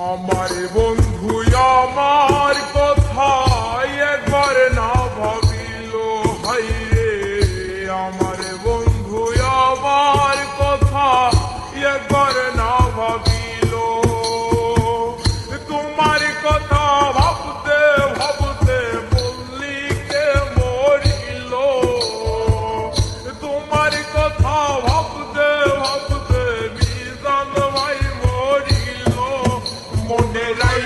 আমার বন্ধু আমার কথা একবার না ভাবিল, হাইরে আমার বন্ধু আমার কথা একবার না ভাবিল। তোমার কথা ভাবতে ভাবতে মল্লিকে মরিল, তোমার কথা ভাবতে ভাবতে মিজান ভাই মরিল। মনে রাই